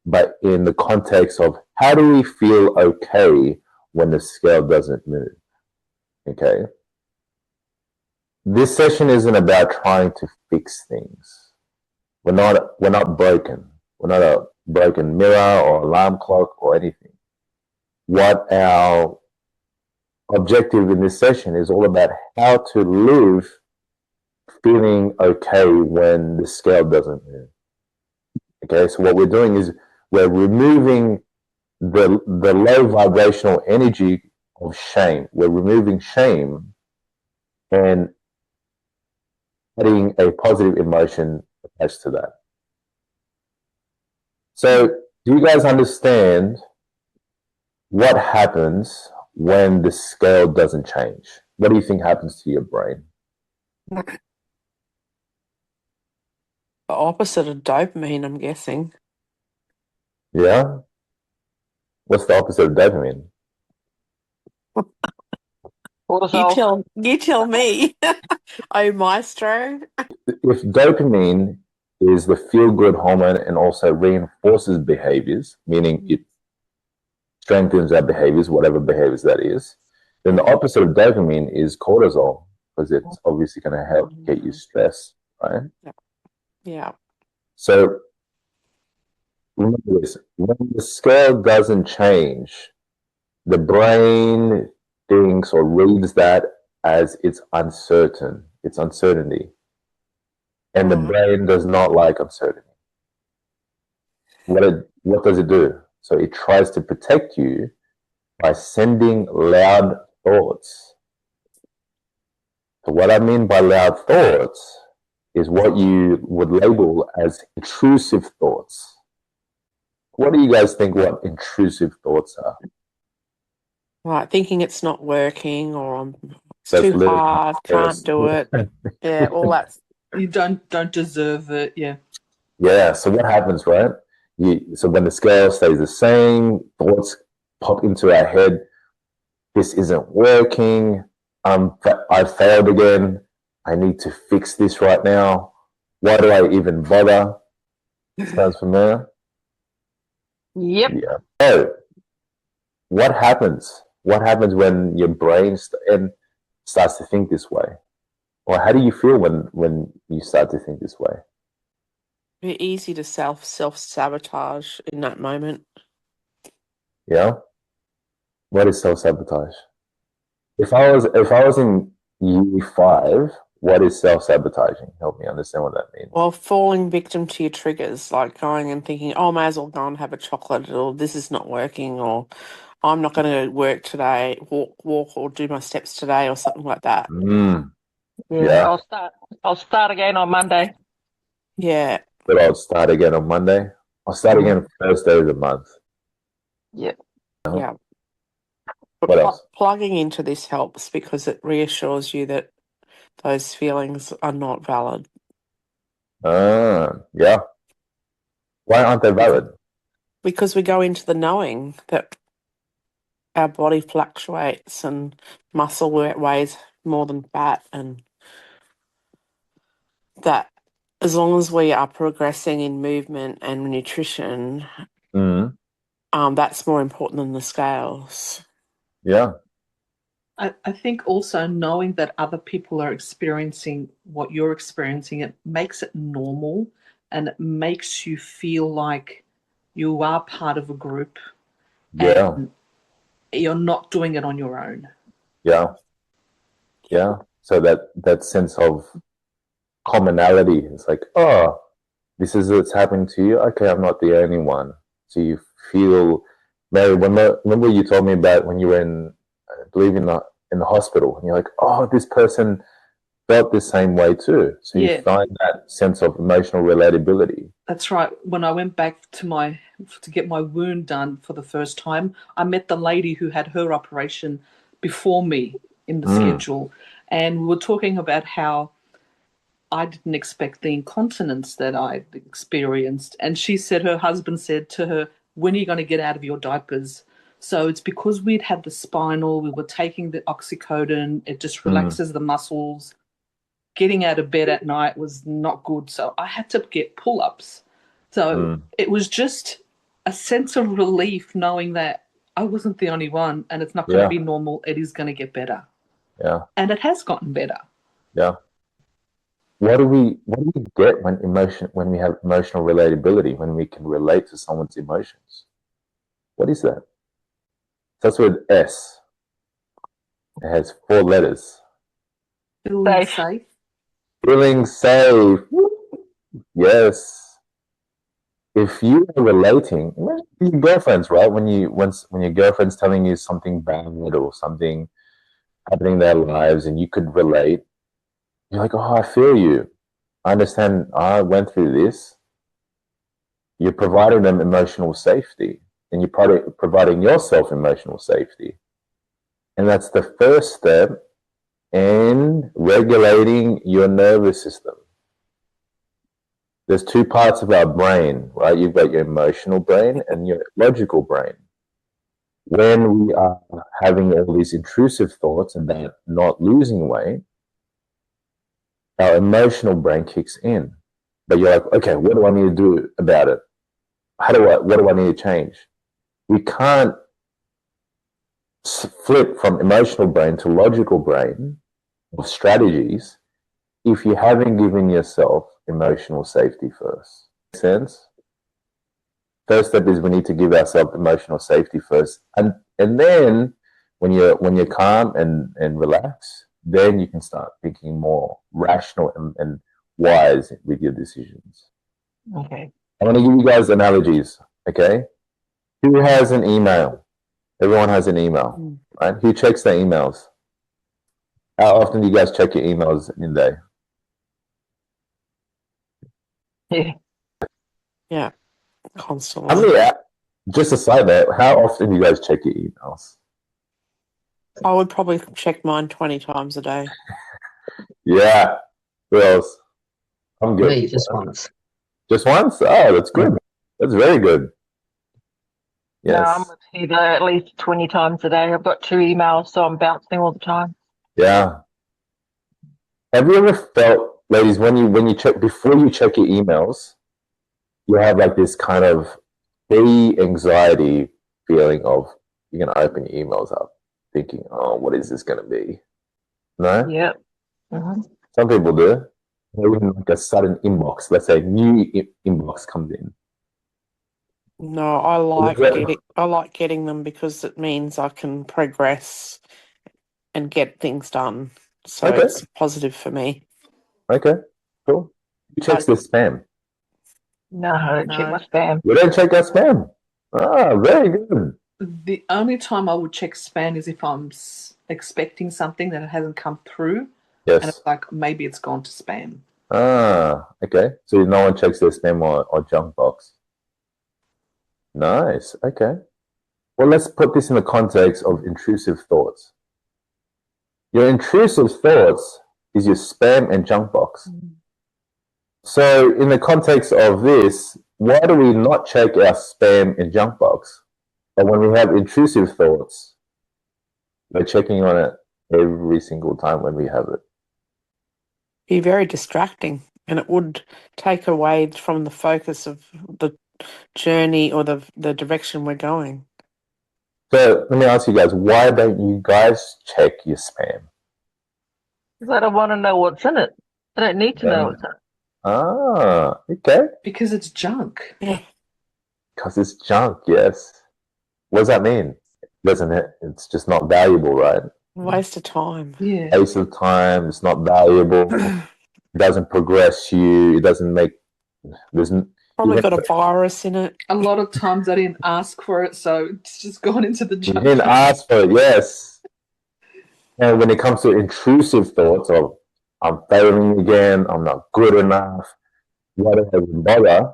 but in the context of how do we feel okay when the scale doesn't move? Okay. This session isn't about trying to fix things. We're not broken. We're not a broken mirror or alarm clock or anything. What our objective in this session is all about how to live feeling okay when the scale doesn't move. Okay, so what we're doing is we're removing the low vibrational energy of shame. We're removing shame and adding a positive emotion attached to that. So, do you guys understand what happens when the scale doesn't change? What do you think happens to your brain? The opposite of dopamine, I'm guessing. Yeah? What's the opposite of dopamine? You tell me. Oh, maestro. If dopamine is the feel-good hormone and also reinforces behaviors, meaning it strengthens our behaviors, whatever behaviors that is, then the opposite of dopamine is cortisol, because it's obviously going to help get you stressed, right? Yeah. So remember this, when the scale doesn't change, the brain thinks or reads that as it's uncertain, it's uncertainty. And the brain does not like uncertainty. What does it do? So it tries to protect you by sending loud thoughts. So what I mean by loud thoughts is what you would label as intrusive thoughts. What do you guys think what intrusive thoughts are? Right, thinking it's not working or it's too hard, can't do it. Yeah, all that. You don't deserve it. Yeah. Yeah. So what happens, right? So when the scale stays the same, thoughts pop into our head. This isn't working. I failed again. I need to fix this right now. Why do I even bother? Sounds familiar? Yep. Yeah. So what happens? What happens when your brain starts to think this way? Or how do you feel when you start to think this way? Very easy to self-sabotage in that moment. Yeah. What is self-sabotage? If I was in year 5, what is self-sabotaging? Help me understand what that means. Well, falling victim to your triggers, like going and thinking, oh, I may as well go and have a chocolate, or this is not working, or I'm not going to work today, walk or do my steps today, or something like that. Yeah. I'll start again on Monday. Yeah. But I'll start again on Monday. I'll start again first day of the month. Yep. Yeah. But what else? Plugging into this helps because it reassures you that those feelings are not valid. Yeah. Why aren't they valid? Because we go into the knowing that our body fluctuates and muscle weighs more than fat, and that as long as we are progressing in movement and nutrition, that's more important than the scales. Yeah. I think also knowing that other people are experiencing what you're experiencing, it makes it normal and it makes you feel like you are part of a group. Yeah. And you're not doing it on your own. Yeah. Yeah. So that sense of commonality, it's like, oh, this is what's happening to you. Okay, I'm not the only one. So you feel, Mary, remember you told me about when you were in, I believe in the hospital, and you're like, oh, this person felt the same way too. So you find that sense of emotional relatability. That's right. When I went back to get my wound done for the first time, I met the lady who had her operation before me in the schedule. And we were talking about how I didn't expect the incontinence that I experienced. And she said her husband said to her, when are you going to get out of your diapers? So it's because we'd had the spinal, we were taking the oxycodone, it just relaxes the muscles. Getting out of bed at night was not good. So I had to get pull-ups. So it was just a sense of relief knowing that I wasn't the only one and it's not going Yeah. to be normal. It is going to get better. Yeah. And it has gotten better. Yeah. What do we get when we have emotional relatability, when we can relate to someone's emotions? What is that? Starts with S. It has 4 letters. Feeling Safe. safe. Feeling safe. Yes. If you are relating, your girlfriends, right? When your girlfriend's telling you something bad or something happening in their lives, and you could relate, you're like, oh, I feel you. I understand. I went through this. You're providing them emotional safety, and you're providing yourself emotional safety, and that's the first step in regulating your nervous system. There's 2 parts of our brain, right? You've got your emotional brain and your logical brain. When we are having all these intrusive thoughts about not losing weight, our emotional brain kicks in. But you're like, okay, what do I need to do about it? What do I need to change? We can't flip from emotional brain to logical brain of strategies if you haven't given yourself emotional safety first. Make sense? First step is we need to give ourselves emotional safety first, and then when you're calm and relaxed, then you can start thinking more rational and wise with your decisions. Okay. I'm going to give you guys analogies. Okay, who has an email? Everyone has an email, right? Who checks their emails? How often do you guys check your emails in a day? Yeah. Yeah, How constantly. many? Just a side note, how often do you guys check your emails? I would probably check mine 20 times a day. Yeah. Who else? I'm good. Me, just once. Just once? Oh, that's good. That's very good. No, Yes. I'm with Heather at least 20 times a day. I've got 2 emails, so I'm bouncing all the time. Yeah. Have you ever felt, ladies, when you check before you check your emails, you have like this kind of pre-anxiety feeling of you're gonna open your emails up, thinking, "Oh, what is this gonna be?" No, Yep. Hmm. some people do. Even like a sudden inbox, let's say, new inbox comes in. No, I like getting them because it means I can progress and get things done. So Okay. it's positive for me. Okay, cool. Who checks the spam? No, I don't check No. my spam. We don't check our spam. Ah, very good. The only time I would check spam is if I'm expecting something that hasn't come through, and Yes. it's like maybe it's gone to spam. Ah, okay. So no one checks their spam or junk box. Nice. Okay. Well, let's put this in the context of intrusive thoughts. Your intrusive thoughts is your spam and junk box. So in the context of this, why do we not check our spam and junk box? But when we have intrusive thoughts, we're checking on it every single time when we have it. Be very distracting, and it would take away from the focus of the journey or the direction we're going. So let me ask you guys, why don't you guys check your spam? Because I don't want to know what's in it. I don't need to know what's in it. Ah, okay. Because it's junk. Yeah. Because it's junk, yes. What does that mean? Doesn't it? It's just not valuable, right? Waste of time. Yeah. Waste of time. It's not valuable. It doesn't progress you. It doesn't make. There's Probably got a virus in it. A lot of times I didn't ask for it, so it's just gone into the you junk. didn't ask for it, yes. And when it comes to intrusive thoughts of I'm failing again, I'm not good enough, whatever, bother.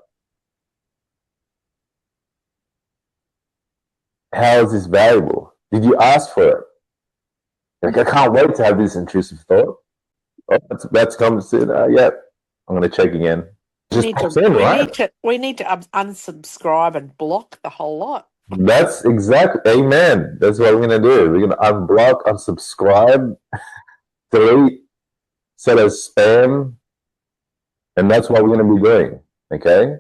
How is this valuable? Did you ask for it? Like, I can't wait to have this intrusive thought. Oh, that's comes in. Yeah, I'm going to check again. We Just pops in, right? We need to unsubscribe and block the whole lot. That's exactly, amen. That's what we're going to do. We're going to unblock, unsubscribe, delete, set as spam, and that's what we're going to be doing. Okay?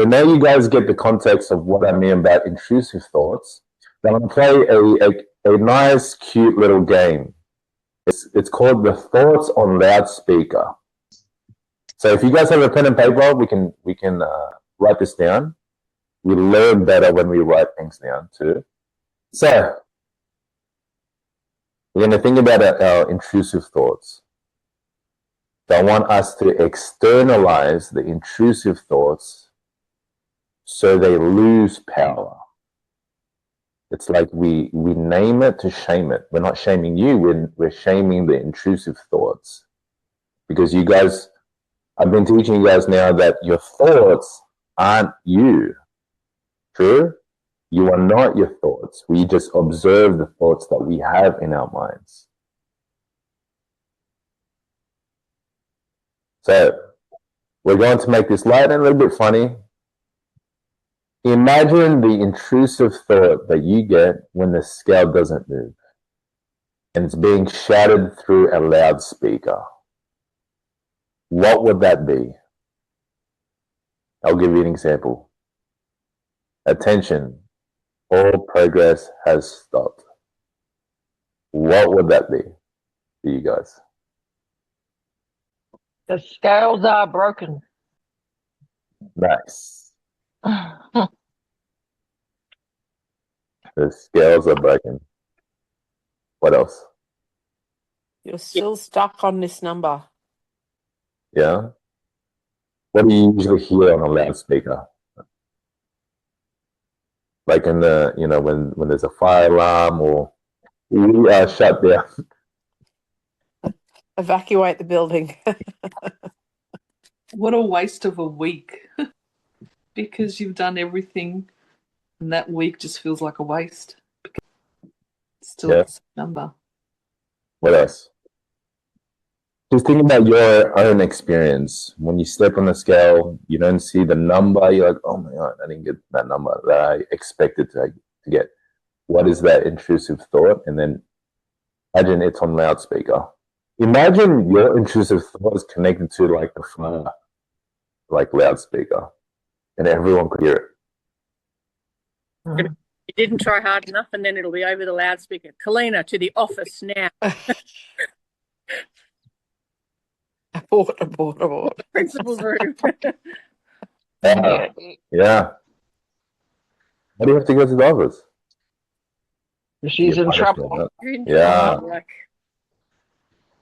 So now you guys get the context of what I mean about intrusive thoughts. Now I'm going to play a nice, cute little game. It's called the Thoughts on Loudspeaker. So if you guys have a pen and paper, we can write this down. We learn better when we write things down too. So we're going to think about our intrusive thoughts. So I want us to externalize the intrusive thoughts so they lose power. It's like we name it to shame it. We're not shaming you, we're shaming the intrusive thoughts. Because you guys, I've been teaching you guys now that your thoughts aren't you. True? You are not your thoughts. We just observe the thoughts that we have in our minds. So we're going to make this light and a little bit funny. Imagine the intrusive thought that you get when the scale doesn't move and it's being shouted through a loudspeaker. What would that be? I'll give you an example. Attention, all progress has stopped. What would that be for you guys? The scales are broken. Nice. The scales are broken. What else? You're still stuck on this number. Yeah? What do you usually hear on a loudspeaker? Like in the, when there's a fire alarm or we are shut down. Evacuate the building. What a waste of a week. Because you've done everything and that week just feels like a waste. It's still Yeah. the same number. What else? Just think about your own experience. When you step on the scale, you don't see the number. You're like, oh my God, I didn't get that number that I expected to get. What is that intrusive thought? And then imagine it's on loudspeaker. Imagine your intrusive thought is connected to like the fire, like loudspeaker, and everyone could hear it. You didn't try hard enough, and then it'll be over the loudspeaker. Kalina, to the office now. Abort. Principal's room. Yeah. Why do you have to go to the office? She's in trouble. You're in Yeah. trouble, like,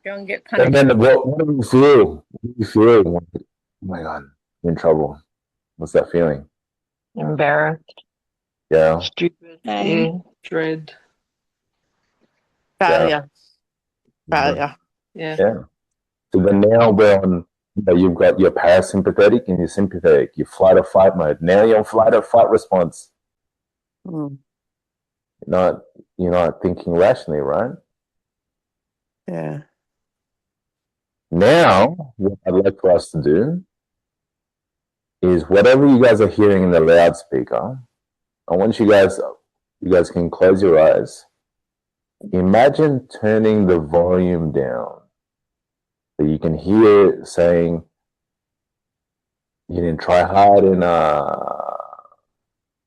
go and get punished. And then what do you feel? What do you feel? Oh my God, I'm in trouble. What's that feeling? Embarrassed. Yeah. Stupid. Shame. Dread. Failure. Failure. Yeah. Yeah. So then now we're on, you've got your parasympathetic and your sympathetic, your flight or fight mode. Now you're on flight or fight response. Mm. You're not thinking rationally, right? Yeah. Now, what I'd like for us to do is whatever you guys are hearing in the loudspeaker, I want you guys can close your eyes. Imagine turning the volume down so you can hear it saying, you didn't try hard and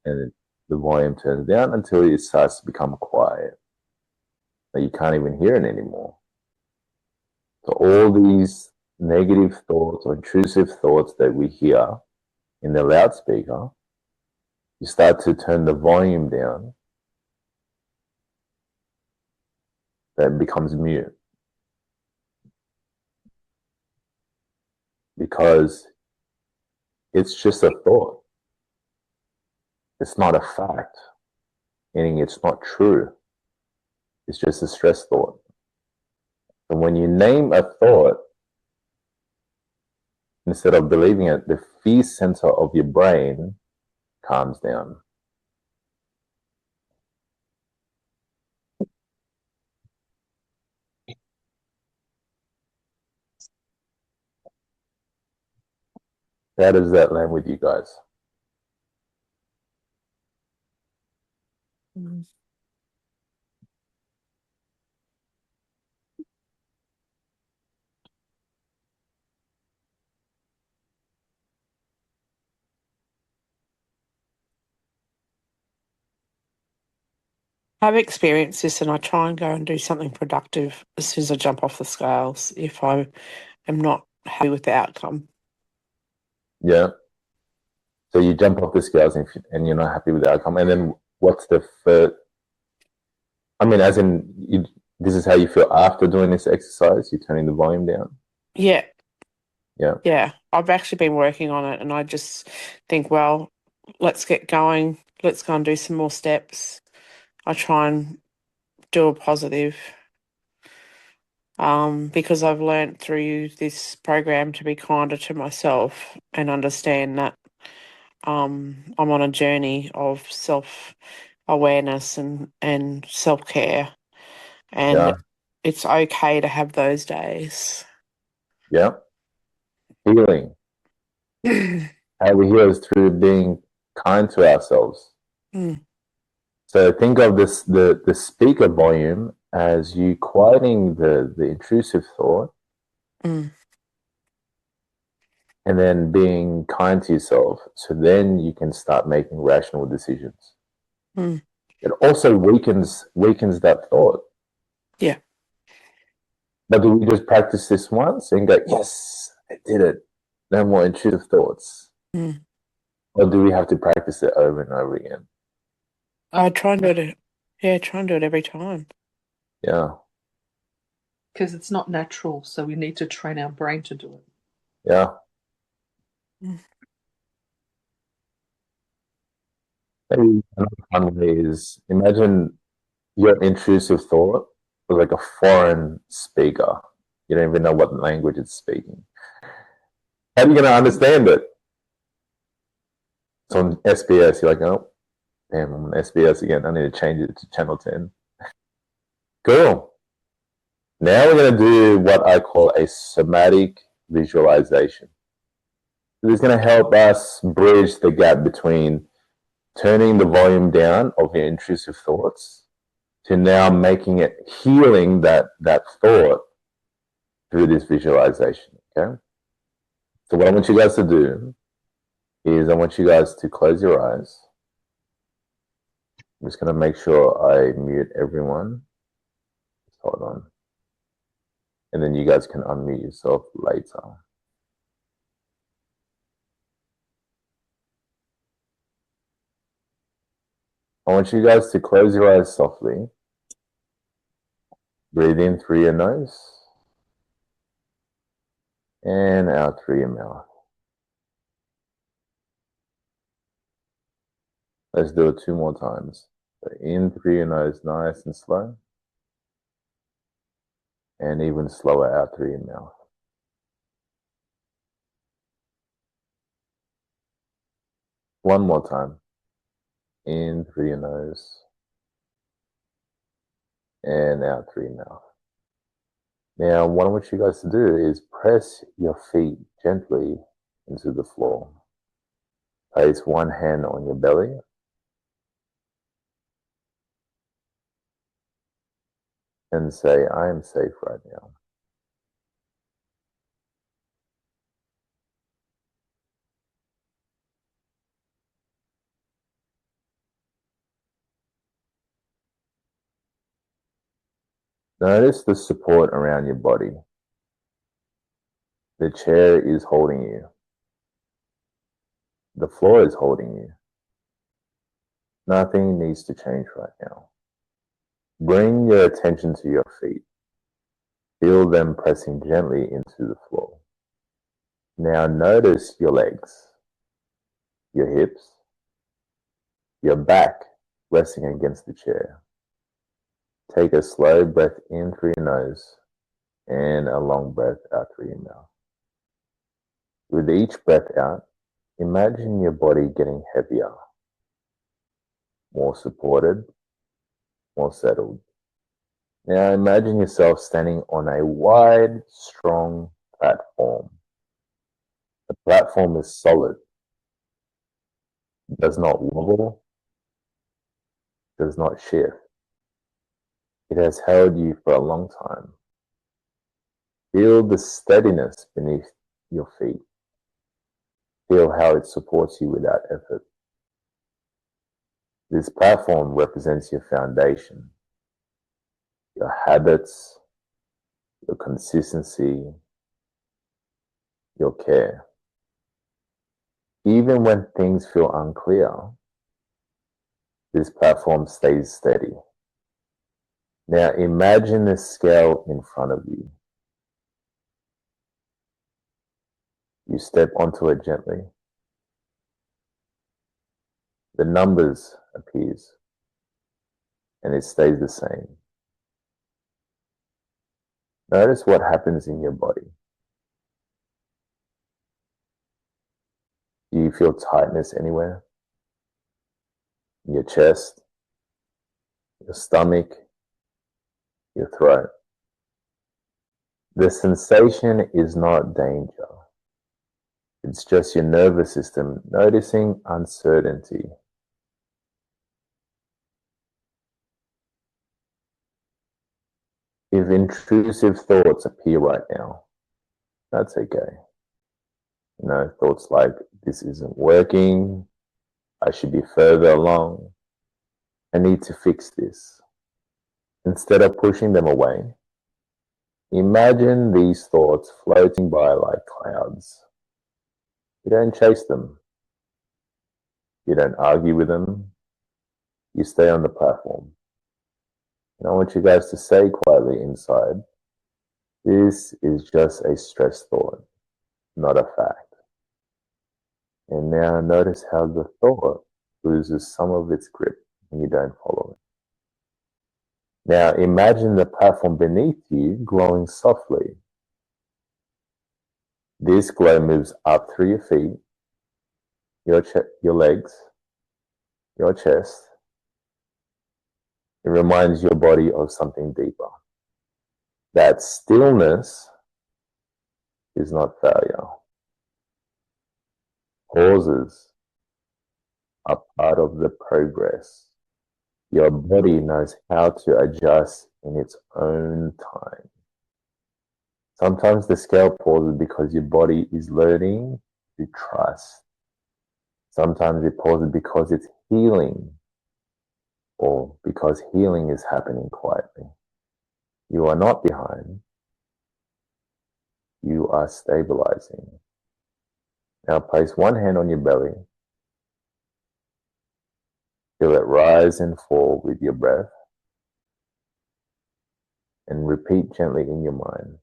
the volume turns down until it starts to become quiet. That you can't even hear it anymore. So all these negative thoughts or intrusive thoughts that we hear in the loudspeaker, you start to turn the volume down, that becomes mute. Because it's just a thought. It's not a fact. Meaning it's not true. It's just a stress thought. And when you name a thought, instead of believing it, the fear center of your brain calms down. How does that land with you guys? Mm. I've experienced this and I try and go and do something productive as soon as I jump off the scales if I am not happy with the outcome. Yeah. So you jump off the scales and you're not happy with the outcome. And then what's the first? I mean, as in, this is how you feel after doing this exercise? You're turning the volume down? Yeah. Yeah. Yeah. I've actually been working on it and I just think, well, let's get going. Let's go and do some more steps. I try and do a positive because I've learnt through this program to be kinder to myself and understand that I'm on a journey of self-awareness and self-care, and Yeah. it's okay to have those days. Yeah. Healing. How we heal is through being kind to ourselves. Mm. So think of this the speaker volume as you quieting the intrusive thought Mm. and then being kind to yourself. So then you can start making rational decisions. Mm. It also weakens that thought. Yeah. But do we just practice this once and go, yes, I did it. No more intrusive thoughts. Mm. Or do we have to practice it over and over again? I try and do it. Yeah, try and do it every time. Yeah. Because it's not natural, so we need to train our brain to do it. Yeah. Mm. Maybe another fun way is imagine your intrusive thought was like a foreign speaker. You don't even know what language it's speaking. How are you going to understand it? It's on SBS. You're like, oh, damn, I'm on SBS again. I need to change it to channel 10. Cool. Now we're going to do what I call a somatic visualization. This is going to help us bridge the gap between turning the volume down of your intrusive thoughts to now making it healing that thought through this visualization. Okay. So what I want you guys to do is I want you guys to close your eyes. I'm just going to make sure I mute everyone. Just hold on. And then you guys can unmute yourself later. I want you guys to close your eyes softly. Breathe in through your nose and out through your mouth. Let's do it 2 more times. So in through your nose, nice and slow. And even slower out through your mouth. One more time. In through your nose and out through your mouth. Now, what I want you guys to do is press your feet gently into the floor. Place one hand on your belly. And say, I am safe right now. Notice the support around your body. The chair is holding you. The floor is holding you. Nothing needs to change right now. Bring your attention to your feet. Feel them pressing gently into the floor. Now notice your legs, your hips, your back resting against the chair. Take a slow breath in through your nose and a long breath out through your mouth. With each breath out, imagine your body getting heavier, more supported, more settled. Now imagine yourself standing on a wide, strong platform. The platform is solid, does not wobble, does not shift. It has held you for a long time. Feel the steadiness beneath your feet. Feel how it supports you without effort. This platform represents your foundation, your habits, your consistency, your care. Even when things feel unclear, this platform stays steady. Now imagine the scale in front of you. You step onto it gently. The numbers appears and it stays the same. Notice what happens in your body. Do you feel tightness anywhere? In your chest, your stomach, your throat? The sensation is not danger. It's just your nervous system noticing uncertainty. If intrusive thoughts appear right now, that's okay. You know, thoughts like, this isn't working, I should be further along, I need to fix this. Instead of pushing them away, imagine these thoughts floating by like clouds. You don't chase them. You don't argue with them. You stay on the platform. And I want you guys to say quietly inside, this is just a stress thought, not a fact. And now notice how the thought loses some of its grip when you don't follow it. Now imagine the platform beneath you glowing softly. This glow moves up through your feet, your legs, your chest. It reminds your body of something deeper. That stillness is not failure. Pauses are part of the progress. Your body knows how to adjust in its own time. Sometimes the scale pauses because your body is learning to trust. Sometimes it pauses because it's healing, or because healing is happening quietly. You are not behind. You are stabilizing. Now place one hand on your belly. Feel it rise and fall with your breath. And repeat gently in your mind,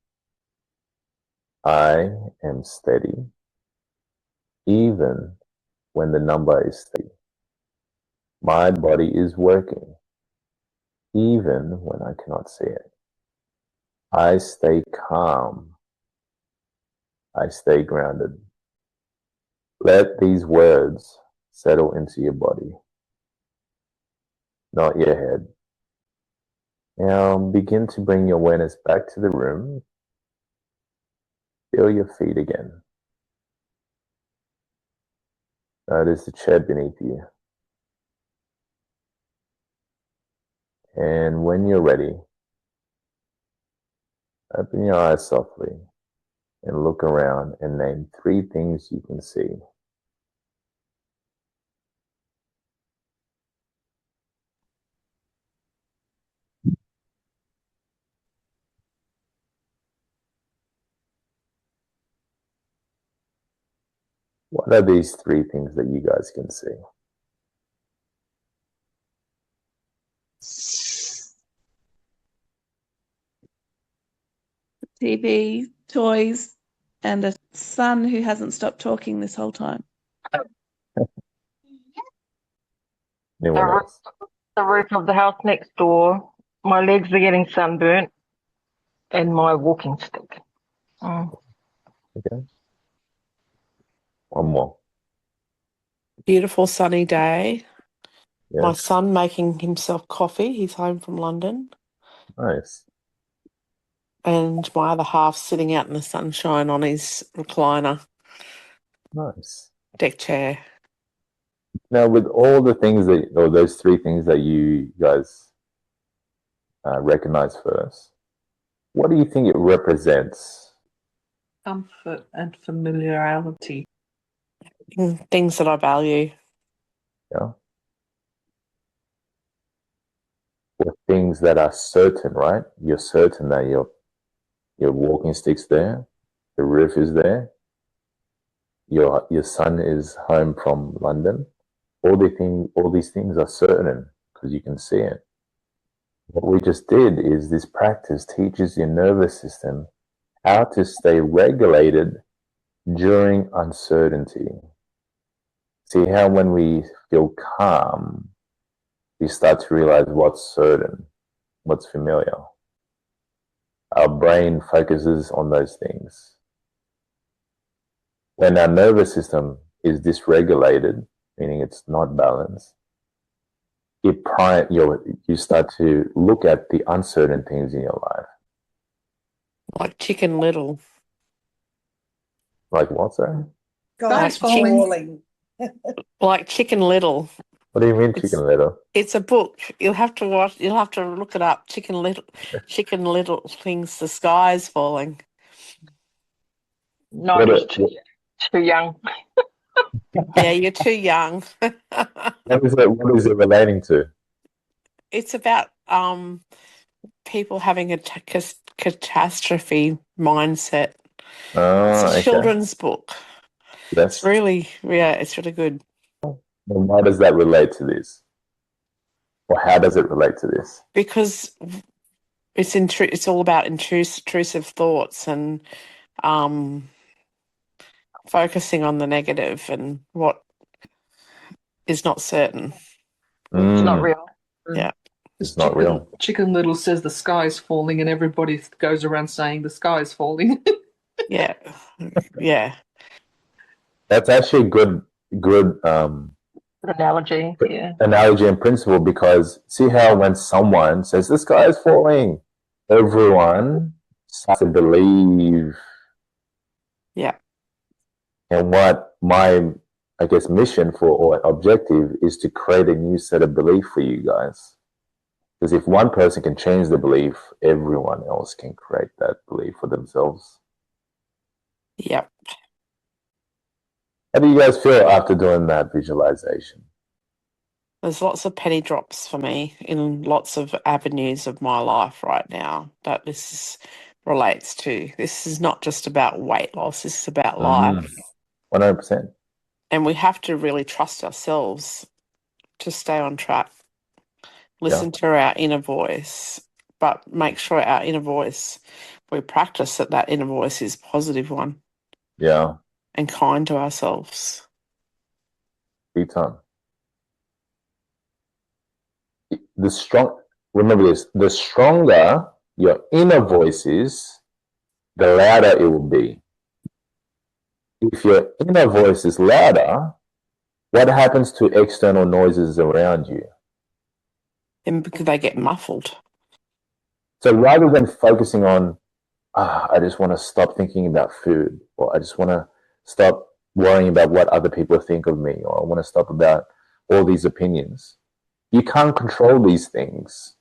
I am steady, even when the number is steady. My body is working, even when I cannot see it. I stay calm. I stay grounded. Let these words settle into your body, not your head. Now begin to bring your awareness back to the room. Feel your feet again. Notice the chair beneath you. And when you're ready, open your eyes softly and look around and name 3 things you can see. What are these 3 things that you guys can see? TV, toys, and a son who hasn't stopped talking this whole time. Anyone else? The roof of the house next door. My legs are getting sunburnt, and my walking stick. Okay. One more. Beautiful sunny day. Yes. My son making himself coffee. He's home from London. Nice. And my other half sitting out in the sunshine on his recliner Nice. deck chair. Now, with all the things that, or those 3 things that you guys recognize first, what do you think it represents? Comfort and familiarity. Things that I value. Yeah. for things that are certain, right? You're certain that your walking stick's there, the roof is there, your son is home from London. All these things are certain because you can see it. What we just did is this practice teaches your nervous system how to stay regulated during uncertainty. See how when we feel calm, we start to realize what's certain, what's familiar. Our brain focuses on those things. When our nervous system is dysregulated, meaning it's not balanced, you start to look at the uncertain things in your life. Like Chicken Little. Like what's that? Guys Like chicken- falling. Like Chicken Little. What do you mean, It's- Chicken Little? It's a book. You'll have to watch. You'll have to look it up. Chicken Little things. The sky is falling. No, What just too young. Yeah, you're too young. What is it relating to? It's about people having a catastrophe mindset. It's Oh, a okay. children's book. That's, It's really good. well, why does that relate to this? Or how does it relate to this? Because it's all about intrusive thoughts and focusing on the negative and what is not certain. It's not real. Yeah. It's not real. Chicken Little says the sky is falling, and everybody goes around saying the sky is falling. Yeah. Yeah. That's actually a good Analogy, yeah. analogy and principle, because see how when someone says the sky is falling, everyone starts to believe. Yeah. And what my, I guess, mission or objective is to create a new set of belief for you guys. Because if one person can change the belief, everyone else can create that belief for themselves. Yep. How do you guys feel after doing that visualization? There's lots of penny drops for me in lots of avenues of my life right now that relates to. This is not just about weight loss. This is about life. 100%. And we have to really trust ourselves to stay on track. Listen to our inner voice, but make sure our inner voice, we practice that inner voice is a positive one. Yeah. And kind to ourselves. Big time. Remember this, the stronger your inner voice is, the louder it will be. If your inner voice is louder, what happens to external noises around you? And because they get muffled. So rather than focusing on, I just want to stop thinking about food, or I just want to stop worrying about what other people think of me, or I want to stop about all these opinions. You can't control these things.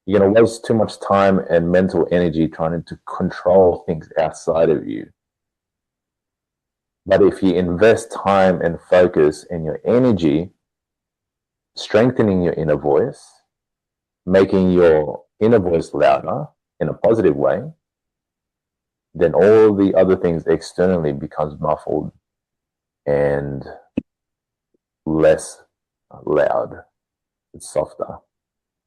You're going to waste too much time and mental energy trying to control things outside of you. But if you invest time and focus and your energy strengthening your inner voice, making your inner voice louder in a positive way, then all the other things externally becomes muffled and less loud. It's softer.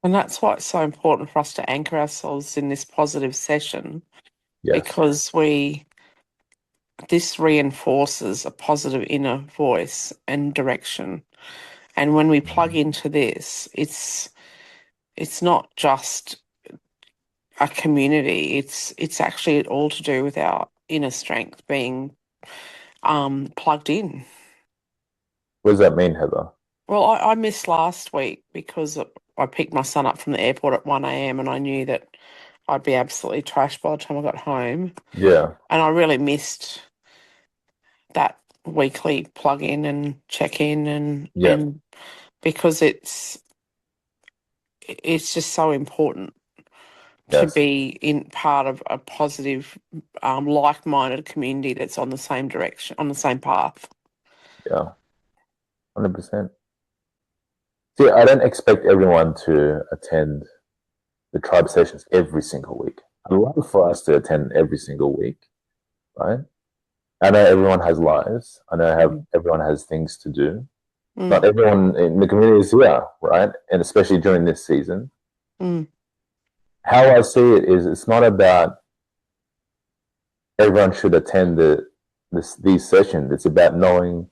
And that's why it's so important for us to anchor ourselves in this positive session. Yes. Because this reinforces a positive inner voice and direction. And when we plug into this, it's not just a community. It's actually all to do with our inner strength being plugged in. What does that mean, Heather? Well, I missed last week because I picked my son up from the airport at 1 a.m. and I knew that I'd be absolutely trashed by the time I got home. Yeah. And I really missed that weekly plug in and check in and because it's just so important to be in part of a positive, like-minded community that's on the same direction, on the same path. Yeah. 100%. See, I don't expect everyone to attend the tribe sessions every single week. I'd love for us to attend every single week, right? I know everyone has lives. I know everyone has things to do. Not everyone in the community is here, right? And especially during this season. How I see it is, it's not about everyone should attend these sessions. It's about knowing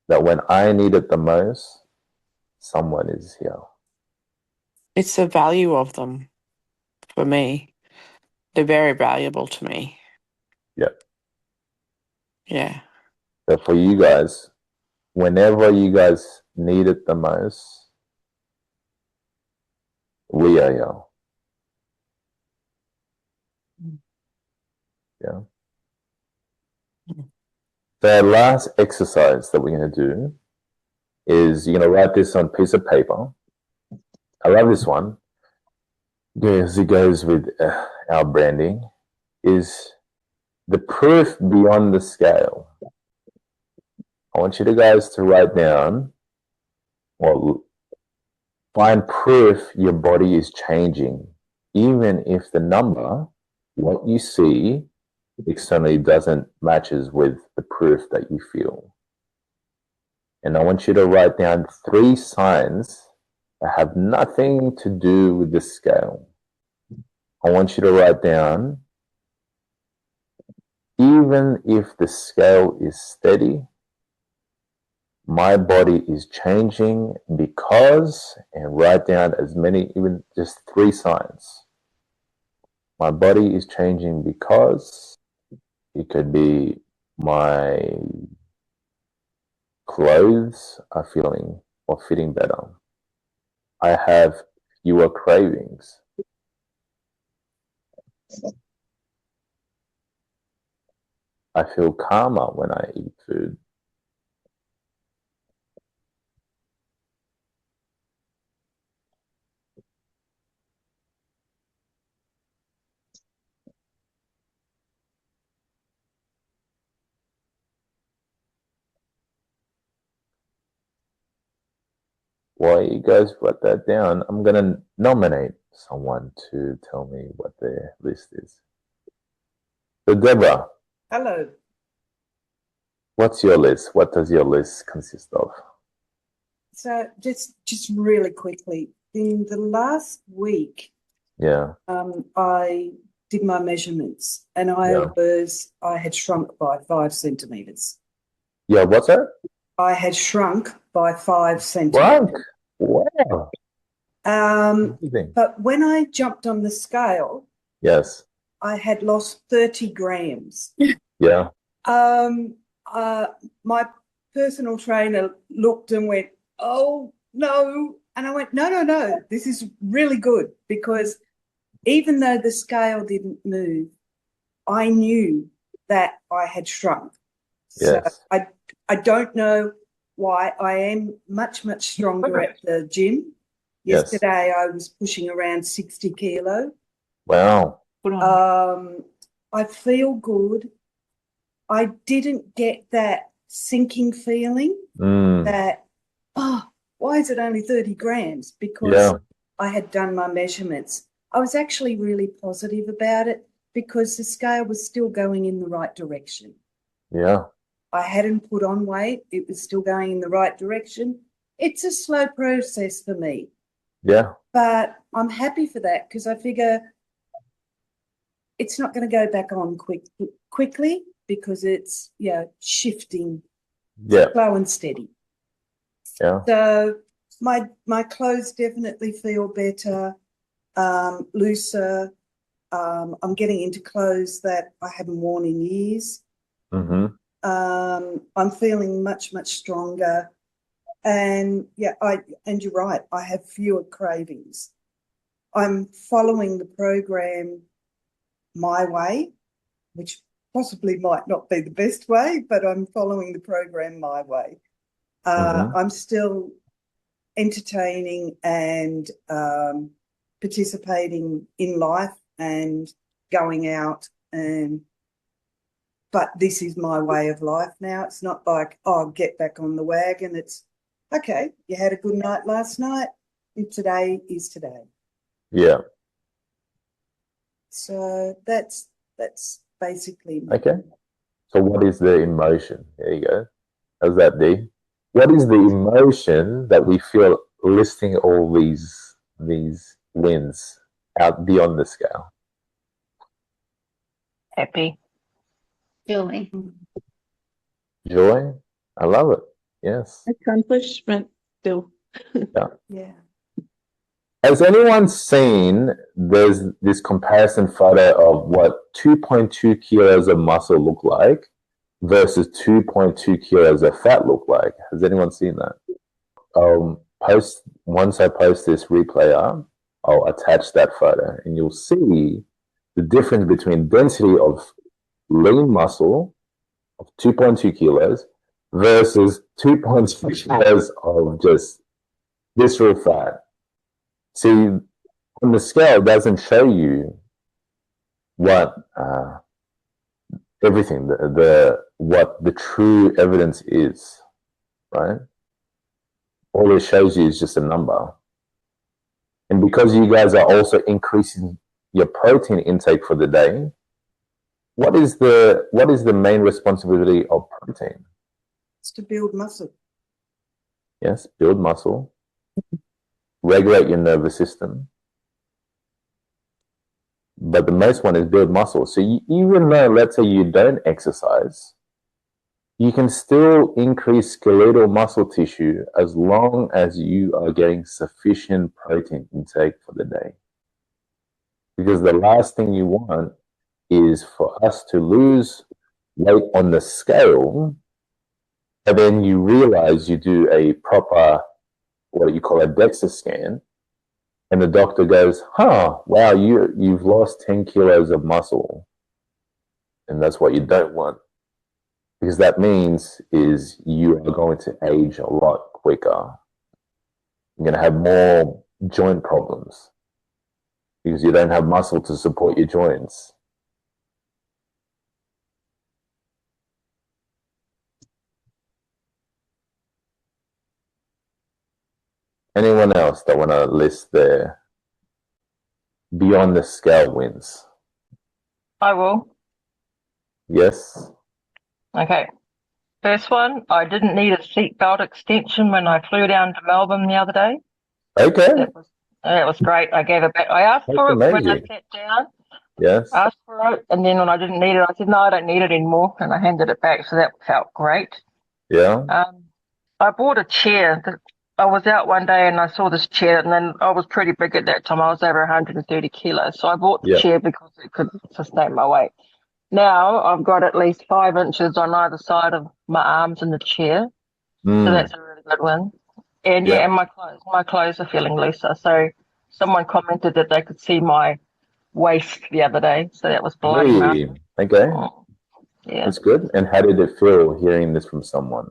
that when I need it the most, someone is here. It's the value of them for me. They're very valuable to me. Yep. Yeah. So for you guys, whenever you guys need it the most, we are here. Yeah. The last exercise that we're going to do is you're going to write this on a piece of paper. I love this one because it goes with our branding, is the proof beyond the scale. I want you guys to write down or find proof your body is changing, even if the number, what you see externally, doesn't matches with the proof that you feel. And I want you to write down 3 signs that have nothing to do with the scale. I want you to write down, even if the scale is steady, my body is changing because, and write down as many, even just 3 signs. My body is changing because, it could be my clothes are feeling or fitting better. I have fewer cravings. I feel calmer when I eat food. While you guys write that down, I'm going to nominate someone to tell me what their list is. So Deborah. Hello. What's your list? What does your list consist of? So just really quickly, in the last week, Yeah. I did my measurements and I had shrunk by 5 centimeters. Yeah, what's that? I had shrunk by 5 centimeters. Shrunk? Wow. But when I jumped on the scale, yes, I had lost 30 grams. Yeah. My personal trainer looked and went, "Oh, no." And I went, no, this is really good, because even though the scale didn't move, I knew that I had shrunk. Yes. So I don't know why. I am much, much stronger at the gym. Yes. Yesterday I was pushing around 60 kilo. Wow. I feel good. I didn't get that sinking feeling that, why is it only 30 grams? Because I had done my measurements. I was actually really positive about it because the scale was still going in the right direction. Yeah. I hadn't put on weight. It was still going in the right direction. It's a slow process for me. Yeah. But I'm happy for that because I figure it's not going to go back on quickly because it's, shifting slow and steady. Yeah. So my clothes definitely feel better, looser. I'm getting into clothes that I haven't worn in years. Mm-hmm. I'm feeling much, much stronger. And and you're right, I have fewer cravings. I'm following the program my way, which possibly might not be the best way, but I'm following the program my way. I'm still entertaining and participating in life and going out, but this is my way of life now. It's not like, get back on the wagon. It's okay, you had a good night last night, and today is today. Yeah. So that's basically my Okay. So what is the emotion? There you go. How's that, D? What is the emotion that we feel listing all these wins out beyond the scale? Happy. Joy. Joy? I love it. Yes. Accomplishment still. yeah. Has anyone seen there's this comparison photo of what 2.2 kilos of muscle look like versus 2.2 kilos of fat look like? Has anyone seen that? Once I post this replay up, I'll attach that photo and you'll see the difference between density of lean muscle of 2.2 kilos versus 2.2 kilos of just visceral fat. See, on the scale, it doesn't show you what everything, what the true evidence is, right? All it shows you is just a number. And because you guys are also increasing your protein intake for the day, what is the main responsibility of protein? It's to build muscle. Yes, build muscle, regulate your nervous system. But the most one is build muscle. So even though, let's say you don't exercise, you can still increase skeletal muscle tissue as long as you are getting sufficient protein intake for the day. Because the last thing you want is for us to lose weight on the scale, and then you realize you do a proper, what you call a DEXA scan, and the doctor goes, wow, you've lost 10 kilos of muscle. And that's what you don't want. Because that means is you are going to age a lot quicker. You're going to have more joint problems because you don't have muscle to support your joints. Anyone else that want to list their beyond the scale wins? I will. Yes. Okay. First one, I didn't need a seatbelt extension when I flew down to Melbourne the other day. Okay. That was great. I gave it back. I asked for it when I amazing. sat down. Yes. Asked for it, and then when I didn't need it, I said, no, I don't need it anymore, and I handed it back, so that felt great. Yeah. I bought a chair. I was out one day and I saw this chair, and then I was pretty big at that time. I was over 130 kilos, so I bought the chair because it could sustain my weight. Now I've got at least 5 inches on either side of my arms in the chair, so that's a really good one. And and my clothes are feeling looser. So someone commented that they could see my waist the other day, so that was bloody nice. Okay. Yeah, that's good. And how did it feel hearing this from someone?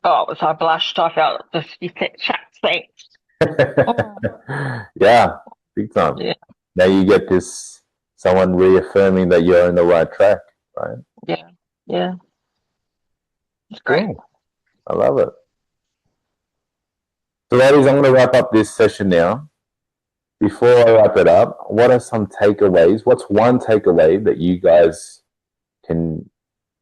Oh, I blushed. I felt just thanks. Yeah, big time. Yeah. Now you get this someone reaffirming that you're on the right track, right? Yeah. It's great. Cool. I love it. So ladies, I'm going to wrap up this session now. Before I wrap it up, what are some takeaways? What's one takeaway that you guys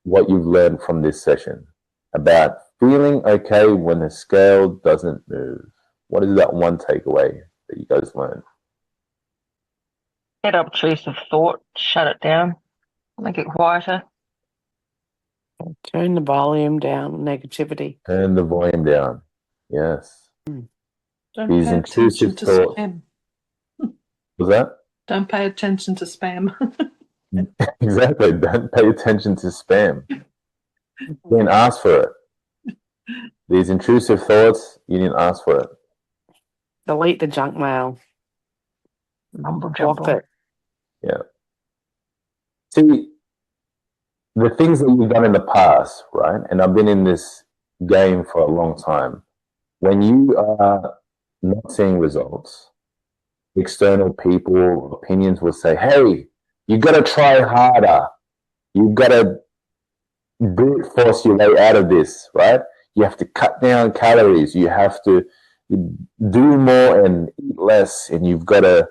what you've learned from this session about feeling okay when the scale doesn't move? What is that one takeaway that you guys learned? Get obtrusive thought, shut it down, make it quieter. Turn the volume down, negativity. Turn the volume down. Yes. Don't These pay attention intrusive to thoughts. spam. Was that? Don't pay attention to spam. Exactly. Don't pay attention to spam. You didn't ask for it. These intrusive thoughts, you didn't ask for it. Delete the junk mail. Block it. Yeah. See, the things that you've done in the past, right? And I've been in this game for a long time. When you are not seeing results, external people, opinions will say, hey, you got to try harder. You've got to brute force your way out of this, right? You have to cut down calories. You have to do more and eat less, and you've got to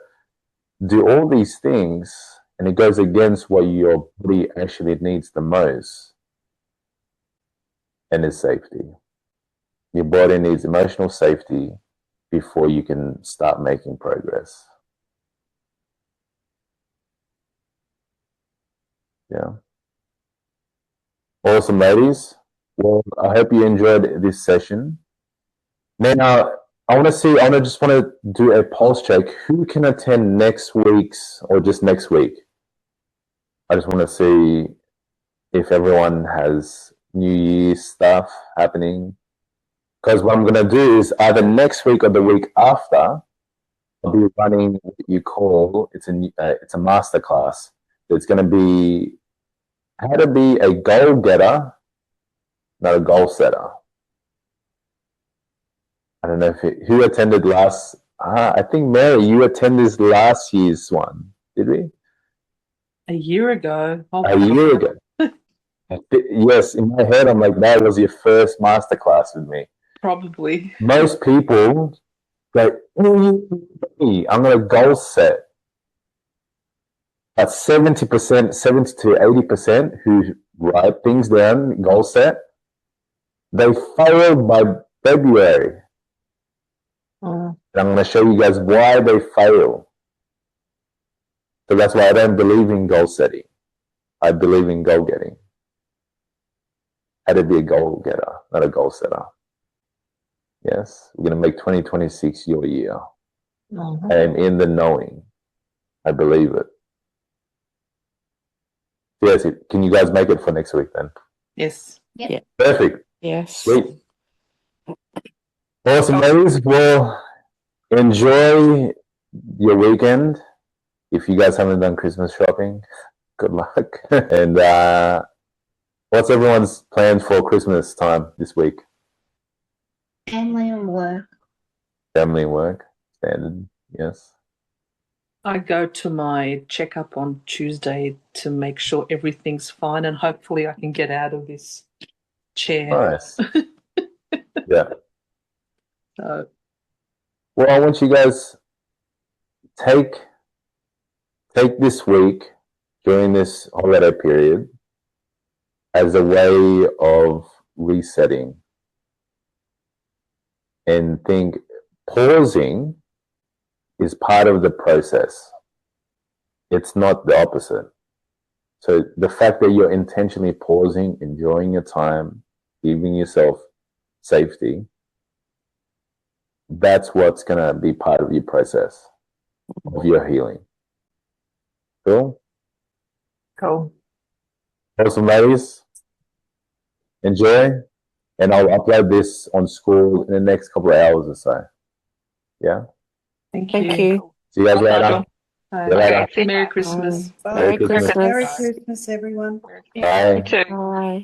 do all these things, and it goes against what your body actually needs the most, and it's safety. Your body needs emotional safety before you can start making progress. Yeah. Awesome, ladies. Well, I hope you enjoyed this session. Now, I just want to do a pulse check. Who can attend next week's or just next week? I just want to see if everyone has New Year's stuff happening. Because what I'm going to do is either next week or the week after, I'll be running what you call, it's a masterclass. It's going to be how to be a goal getter, not a goal setter. I don't know who attended last. I think Mary, you attended last year's one, did we? A year ago. Oh, a year ago. Yes, in my head, I'm like, that was your first masterclass with me. Probably. Most people like, I'm going to goal set. But 70%, 70 to 80% who write things down, goal set, they failed by February. And I'm going to show you guys why they fail. So that's why I don't believe in goal setting. I believe in goal getting. How to be a goal getter, not a goal setter. Yes, we're going to make 2026 your year. I am in the knowing. I believe it. Yes, can you guys make it for next week then? Yes. Yeah. Perfect. Yes. Sweet. Awesome, ladies. Well, enjoy your weekend. If you guys haven't done Christmas shopping, good luck. And what's everyone's plans for Christmas time this week? Family and work. Family and work. Standard, yes. I go to my checkup on Tuesday to make sure everything's fine, and hopefully I can get out of this chair. Nice. Yeah. So, well, I want you guys take this week during this holiday period as a way of resetting, and think pausing is part of the process. It's not the opposite. So the fact that you're intentionally pausing, enjoying your time, giving yourself safety, that's what's going to be part of your process of your healing. Cool? Cool. Awesome, ladies. Enjoy. And I'll upload this on school in the next couple of hours or so. Yeah? thank Thank you. you. See you guys later. Bye. See you later. Merry Christmas. Bye. Merry Christmas. Merry Christmas, everyone. Bye. You too. Bye.